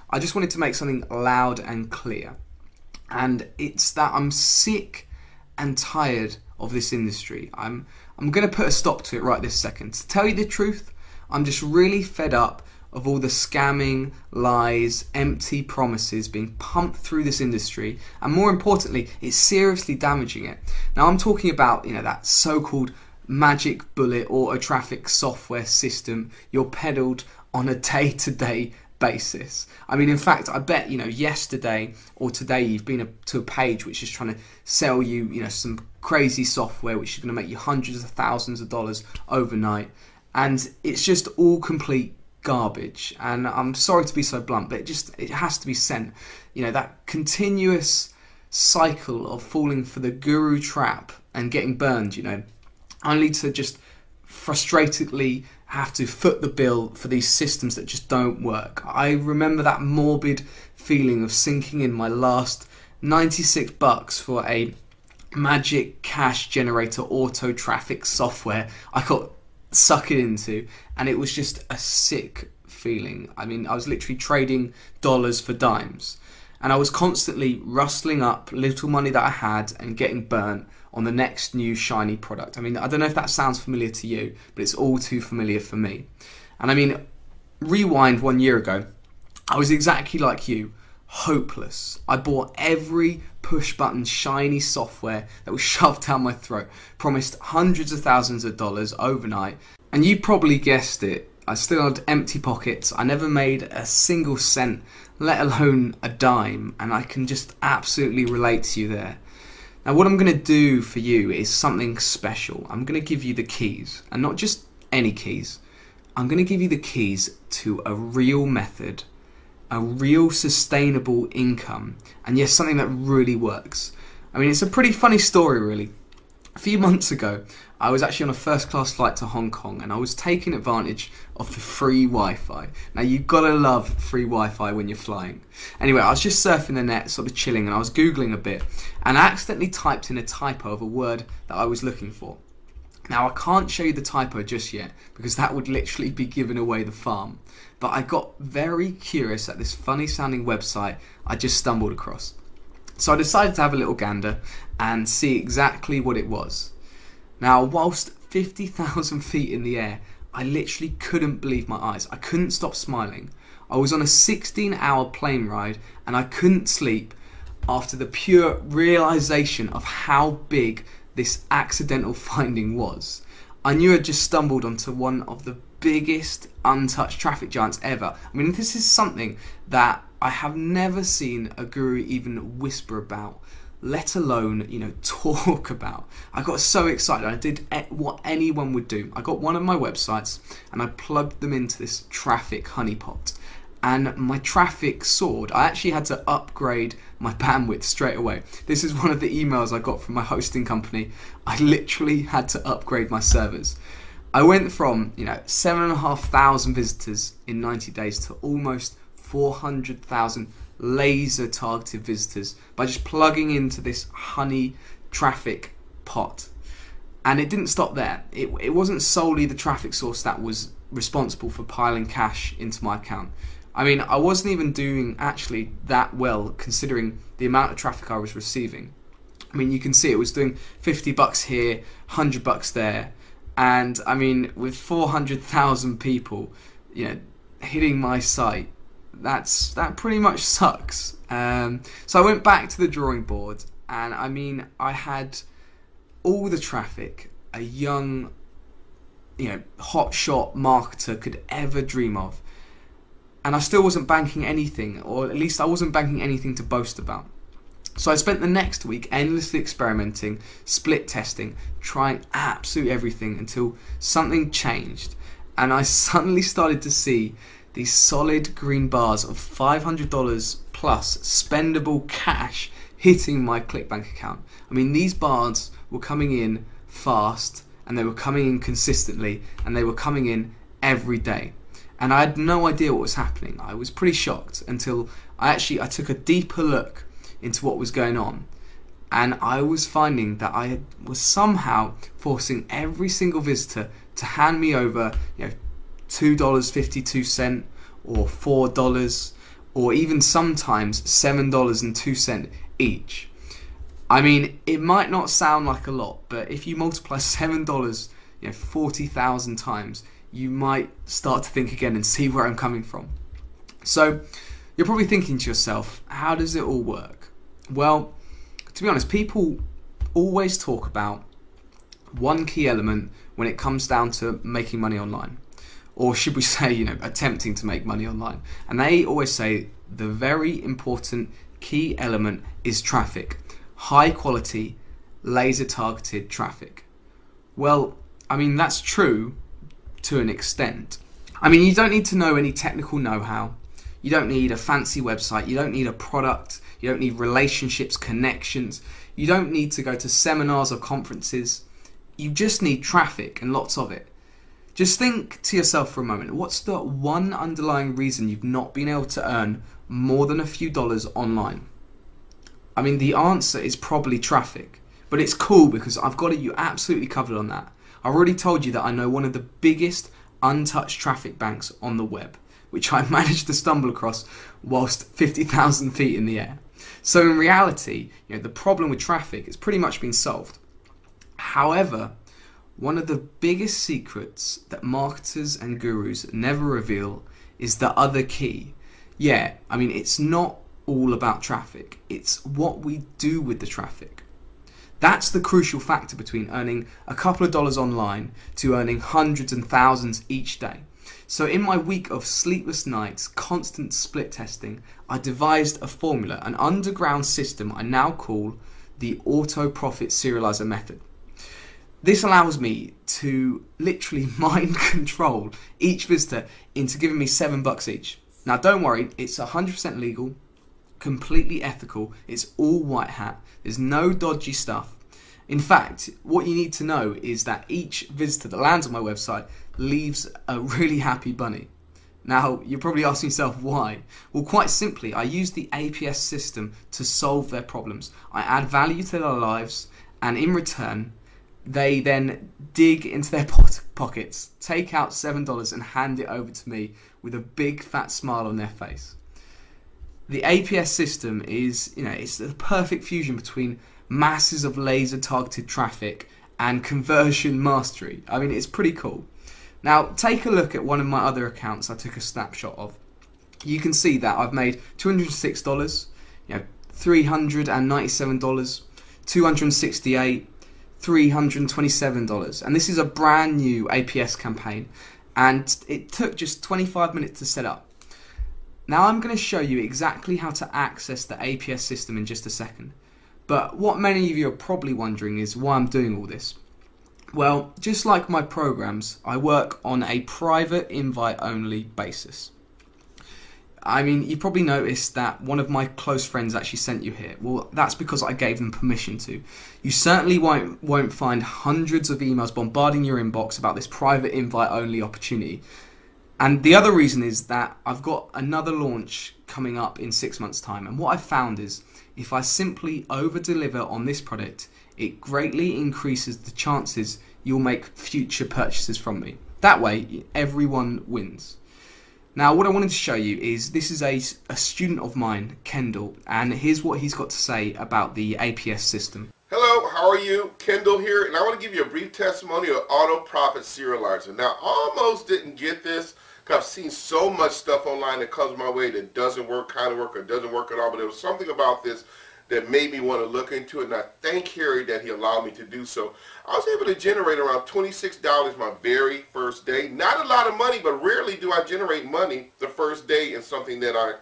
I just wanted to make something loud and clear. And it's that I'm sick and tired of this industry. I'm going to put a stop to it right this second. To tell you the truth, I'm just really fed up of all the scamming, lies, empty promises being pumped through this industry, and more importantly, it's seriously damaging it. Now I'm talking about, that so-called magic bullet auto traffic software system you're peddled on a day-to-day basis. I mean, in fact, I bet, yesterday or today you've been to a page which is trying to sell you, some crazy software which is going to make you hundreds of thousands of dollars overnight, and it's just all complete garbage. And I'm sorry to be so blunt, but it has to be sent. That continuous cycle of falling for the guru trap and getting burned, only to just frustratedly have to foot the bill for these systems that just don't work. I remember that morbid feeling of sinking in my last $96 for a magic cash generator auto traffic software I got sucked into, and it was just a sick feeling. I mean, I was literally trading dollars for dimes, and I was constantly rustling up little money that I had and getting burnt on the next new shiny product. I mean, I don't know if that sounds familiar to you, but it's all too familiar for me. And I mean, rewind 1 year ago, I was exactly like you, hopeless. I bought every push button shiny software that was shoved down my throat, promised hundreds of thousands of dollars overnight, and you probably guessed it, I still had empty pockets. I never made a single cent, let alone a dime, and I can just absolutely relate to you there. Now what I'm going to do for you is something special. I'm going to give you the keys, and not just any keys. I'm going to give you the keys to a real method, a real sustainable income, and yes, something that really works. I mean, it's a pretty funny story really. A few months ago, I was actually on a first class flight to Hong Kong, and I was taking advantage of the free Wi-Fi. Now you've got to love free Wi-Fi when you're flying. Anyway, I was just surfing the net, sort of chilling, and I was Googling a bit, and I accidentally typed in a typo of a word that I was looking for. Now I can't show you the typo just yet, because that would literally be giving away the farm. But I got very curious at this funny sounding website I just stumbled across. So I decided to have a little gander and see exactly what it was. Now, whilst 50,000 feet in the air, I literally couldn't believe my eyes. I couldn't stop smiling. I was on a 16-hour plane ride and I couldn't sleep after the pure realization of how big this accidental finding was. I knew I'd just stumbled onto one of the biggest untouched traffic giants ever. I mean, this is something that I have never seen a guru even whisper about, let alone, talk about. I got so excited. I did what anyone would do. I got one of my websites and I plugged them into this traffic honeypot, and my traffic soared. I actually had to upgrade my bandwidth straight away. This is one of the emails I got from my hosting company. I literally had to upgrade my servers. I went from 7,500 visitors in 90 days to almost 400,000 laser targeted visitors by just plugging into this honey traffic pot. And it didn't stop there. It wasn't solely the traffic source that was responsible for piling cash into my account. I mean, I wasn't even doing actually that well considering the amount of traffic I was receiving. I mean, you can see it was doing $50 here, $100 there, and I mean, with 400,000 people, hitting my site, that pretty much sucks. So I went back to the drawing board, and I mean, I had all the traffic a young, hotshot marketer could ever dream of, and I still wasn't banking anything, or at least I wasn't banking anything to boast about. So I spent the next week endlessly experimenting, split testing, trying absolutely everything until something changed, and I suddenly started to see these solid green bars of $500 plus spendable cash hitting my ClickBank account. I mean, these bars were coming in fast, and they were coming in consistently, and they were coming in every day. And I had no idea what was happening. I was pretty shocked until I took a deeper look into what was going on, and I was finding that I was somehow forcing every single visitor to hand me over $2.52 or $4, or even sometimes $7.02 each. I mean, it might not sound like a lot, but if you multiply $7, 40,000 times, you might start to think again and see where I'm coming from. So you're probably thinking to yourself, how does it all work? Well, to be honest, people always talk about one key element when it comes down to making money online, or should we say, attempting to make money online. And they always say the very important key element is traffic. High quality, laser targeted traffic. Well, I mean, that's true to an extent. I mean, you don't need to know any technical know-how. You don't need a fancy website. You don't need a product. You don't need relationships, connections. You don't need to go to seminars or conferences. You just need traffic and lots of it. Just think to yourself for a moment, what's the one underlying reason you've not been able to earn more than a few dollars online? I mean, the answer is probably traffic. But it's cool because I've got you absolutely covered on that. I've already told you that I know one of the biggest untouched traffic banks on the web, which I managed to stumble across whilst 50,000 feet in the air. So in reality, the problem with traffic has pretty much been solved. However, one of the biggest secrets that marketers and gurus never reveal is the other key. Yeah, I mean, it's not all about traffic. It's what we do with the traffic. That's the crucial factor between earning a couple of dollars online to earning hundreds and thousands each day. So in my week of sleepless nights, constant split testing, I devised a formula, an underground system I now call the auto profit serializer method. This allows me to literally mind control each visitor into giving me $7 each. Now don't worry, it's 100% legal, completely ethical, it's all white hat, there's no dodgy stuff. In fact, what you need to know is that each visitor that lands on my website leaves a really happy bunny. Now, you're probably asking yourself why. Well, quite simply, I use the APS system to solve their problems. I add value to their lives, and in return, they then dig into their pockets, take out $7 and hand it over to me with a big fat smile on their face. The APS system is, it's the perfect fusion between masses of laser targeted traffic and conversion mastery. I mean, it's pretty cool. Now, take a look at one of my other accounts I took a snapshot of. You can see that I've made $206, $397, $268, $327, and this is a brand new APS campaign, and it took just 25 minutes to set up. Now I'm going to show you exactly how to access the APS system in just a second, but what many of you are probably wondering is why I'm doing all this. Well, just like my programs, I work on a private invite-only basis. I mean, you probably noticed that one of my close friends actually sent you here. Well, that's because I gave them permission to. You certainly won't find hundreds of emails bombarding your inbox about this private invite-only opportunity. And the other reason is that I've got another launch coming up in 6 months' time. And what I've found is if I simply over-deliver on this product, it greatly increases the chances you'll make future purchases from me. That way, everyone wins. Now, what I wanted to show you is this is a student of mine, Kendall, and here's what he's got to say about the APS system. Hello, how are you? Kendall here, and I want to give you a brief testimony of Auto Profit Serializer. Now, I almost didn't get this because I've seen so much stuff online that comes my way that doesn't work, kind of work, or doesn't work at all, but there was something about this that made me want to look into it, and I thank Harry that he allowed me to do so. I was able to generate around $26 my very first day. Not a lot of money, but rarely do I generate money the first day in something that I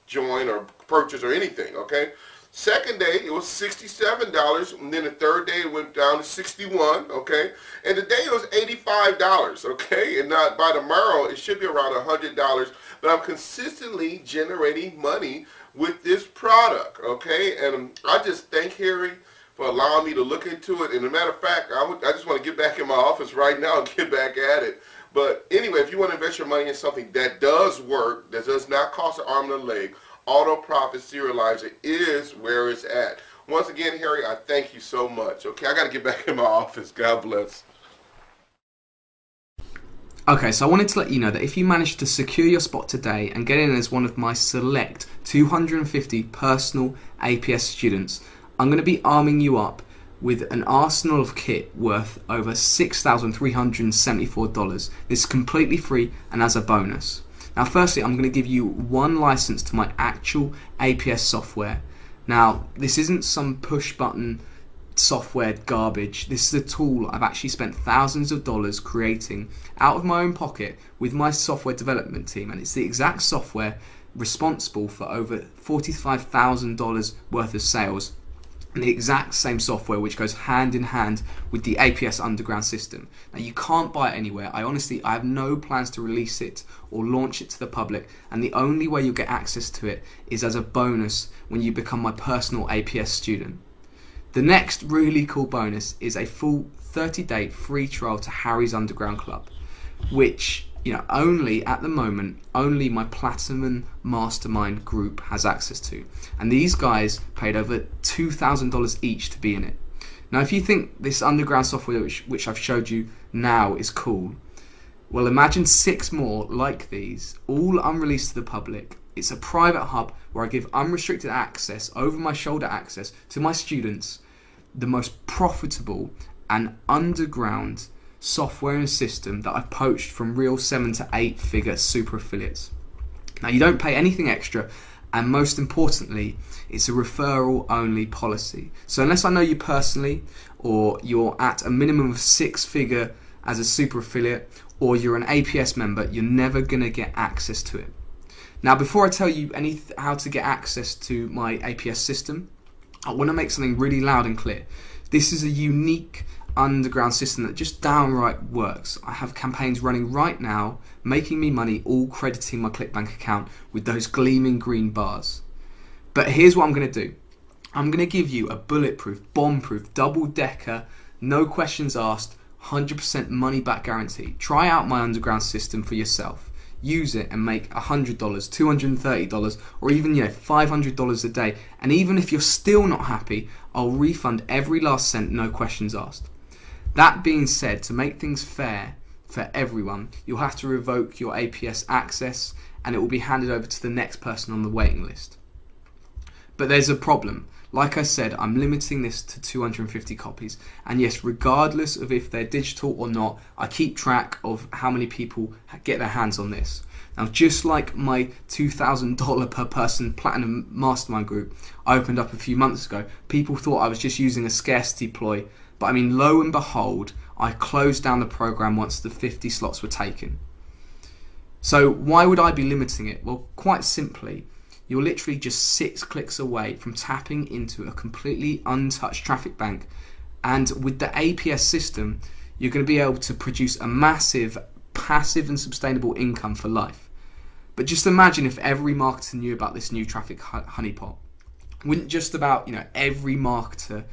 join or purchase or anything, okay? Second day, it was $67, and then the third day it went down to $61, okay? And today it was $85, okay? And not by tomorrow, it should be around $100, but I'm consistently generating money with this product, okay? And I just thank Harry for allowing me to look into it. And as a matter of fact, I just want to get back in my office right now and get back at it. But anyway, if you want to invest your money in something that does work, that does not cost an arm and a leg, Auto Profit Serializer is where it's at. Once again, Harry, I thank you so much. Okay, I got to get back in my office. God bless. Okay, so I wanted to let you know that if you manage to secure your spot today and get in as one of my select 250 personal APS students, I'm going to be arming you up with an arsenal of kit worth over $6,374. This is completely free and as a bonus. Now firstly, I'm going to give you one license to my actual APS software. Now this isn't some push button software garbage. This is a tool I've actually spent thousands of dollars creating out of my own pocket with my software development team, and it's the exact software responsible for over $45,000 worth of sales, and the exact same software which goes hand in hand with the APS underground system. Now you can't buy it anywhere. I have no plans to release it or launch it to the public, and the only way you'll get access to it is as a bonus when you become my personal APS student. The next really cool bonus is a full 30-day free trial to Harry's Underground Club, which, only at the moment, only my Platinum Mastermind group has access to. And these guys paid over $2,000 each to be in it. Now, if you think this underground software which I've showed you now is cool, well, imagine 6 more like these, all unreleased to the public. It's a private hub where I give unrestricted access, over my shoulder access, to my students, the most profitable and underground software and system that I've poached from real 7 to 8 figure super affiliates. Now you don't pay anything extra, and most importantly, it's a referral only policy. So unless I know you personally, or you're at a minimum of 6 figure as a super affiliate, or you're an APS member, you're never going to get access to it. Now before I tell you how to get access to my APS system, I want to make something really loud and clear. This is a unique underground system that just downright works. I have campaigns running right now, making me money, all crediting my ClickBank account with those gleaming green bars. But here's what I'm going to do. I'm going to give you a bulletproof, bomb-proof, double-decker, no questions asked, 100% money-back guarantee. Try out my underground system for yourself. Use it and make $100, $230, or even $500 a day. And even if you're still not happy, I'll refund every last cent, no questions asked. That being said, to make things fair for everyone, you'll have to revoke your APS access, and it will be handed over to the next person on the waiting list. But there's a problem. Like I said, I'm limiting this to 250 copies. And yes, regardless of if they're digital or not, I keep track of how many people get their hands on this. Now, just like my $2,000 per person Platinum Mastermind group I opened up a few months ago, people thought I was just using a scarcity ploy. But I mean, lo and behold, I closed down the program once the 50 slots were taken. So why would I be limiting it? Well, quite simply, you're literally just 6 clicks away from tapping into a completely untouched traffic bank, and with the APS system you're going to be able to produce a massive passive and sustainable income for life. But just imagine if every marketer knew about this new traffic honeypot. Wouldn't just about every marketer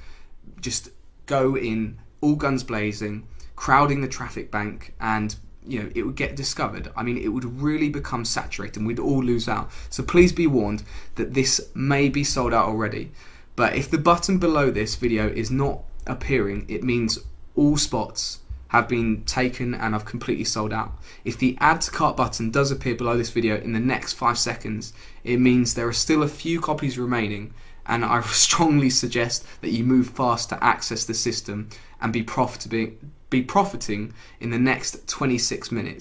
just go in all guns blazing, crowding the traffic bank, and it would get discovered. I mean, it would really become saturated and we'd all lose out. So please be warned that this may be sold out already. But if the button below this video is not appearing, it means all spots have been taken and I've completely sold out. If the add to cart button does appear below this video in the next 5 seconds, it means there are still a few copies remaining, and I strongly suggest that you move fast to access the system and be profiting in the next 26 minutes.